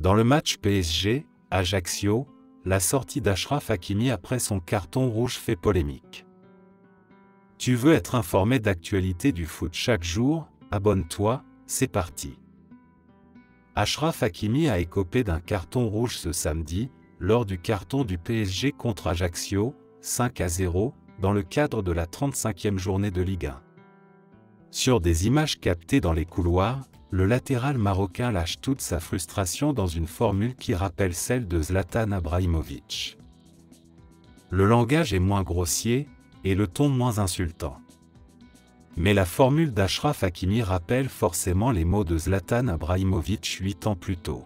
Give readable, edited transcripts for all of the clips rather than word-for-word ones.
Dans le match PSG-Ajaccio, la sortie d'Achraf Hakimi après son carton rouge fait polémique. Tu veux être informé d'actualité du foot chaque jour? Abonne-toi, c'est parti. Achraf Hakimi a écopé d'un carton rouge ce samedi, lors du carton du PSG contre Ajaccio, 5-0, dans le cadre de la 35e journée de Ligue 1. Sur des images captées dans les couloirs, le latéral marocain lâche toute sa frustration dans une formule qui rappelle celle de Zlatan Ibrahimovic. Le langage est moins grossier, et le ton moins insultant. Mais la formule d'Achraf Hakimi rappelle forcément les mots de Zlatan Ibrahimovic 8 ans plus tôt.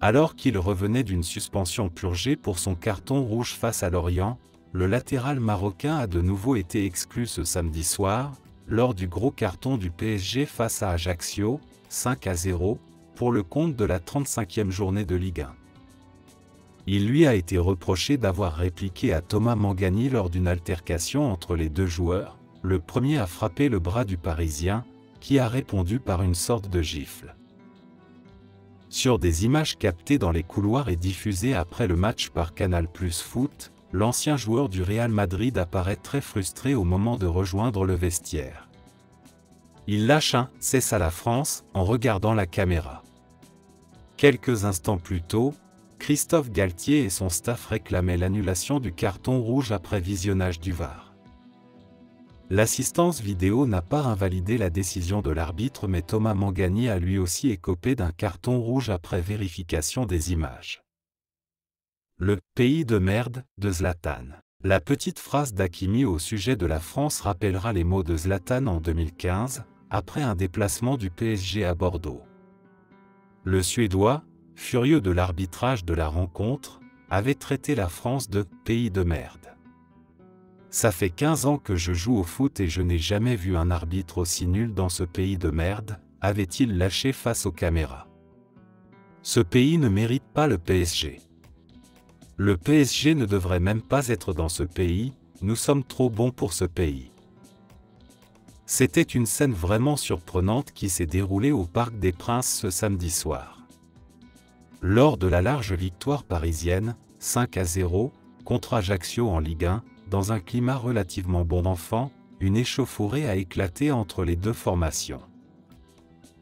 Alors qu'il revenait d'une suspension purgée pour son carton rouge face à Lorient, le latéral marocain a de nouveau été exclu ce samedi soir, lors du gros carton du PSG face à Ajaccio, 5-0, pour le compte de la 35e journée de Ligue 1. Il lui a été reproché d'avoir répliqué à Thomas Mangani lors d'une altercation entre les deux joueurs. Le premier a frappé le bras du Parisien, qui a répondu par une sorte de gifle. Sur des images captées dans les couloirs et diffusées après le match par Canal+ Foot, l'ancien joueur du Real Madrid apparaît très frustré au moment de rejoindre le vestiaire. Il lâche un « c'est ça la France » en regardant la caméra. Quelques instants plus tôt, Christophe Galtier et son staff réclamaient l'annulation du carton rouge après visionnage du VAR. L'assistance vidéo n'a pas invalidé la décision de l'arbitre, mais Thomas Mangani a lui aussi écopé d'un carton rouge après vérification des images. Le « pays de merde » de Zlatan. La petite phrase d'Hakimi au sujet de la France rappellera les mots de Zlatan en 2015, après un déplacement du PSG à Bordeaux. Le Suédois, furieux de l'arbitrage de la rencontre, avait traité la France de « pays de merde ». Ça fait 15 ans que je joue au foot et je n'ai jamais vu un arbitre aussi nul dans ce pays de merde, avait-il lâché face aux caméras. Ce pays ne mérite pas le PSG. Le PSG ne devrait même pas être dans ce pays, nous sommes trop bons pour ce pays. C'était une scène vraiment surprenante qui s'est déroulée au Parc des Princes ce samedi soir. Lors de la large victoire parisienne, 5-0, contre Ajaccio en Ligue 1, dans un climat relativement bon d'enfant, une échauffourée a éclaté entre les deux formations.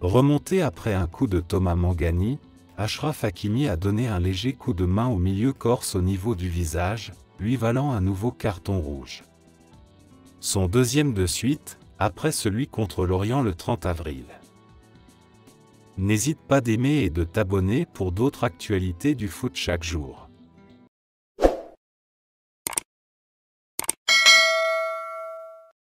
Remonté après un coup de Thomas Mangani, Achraf Hakimi a donné un léger coup de main au milieu corse au niveau du visage, lui valant un nouveau carton rouge. Son deuxième de suite, après celui contre Lorient le 30 avril. N'hésite pas d'aimer et de t'abonner pour d'autres actualités du foot chaque jour.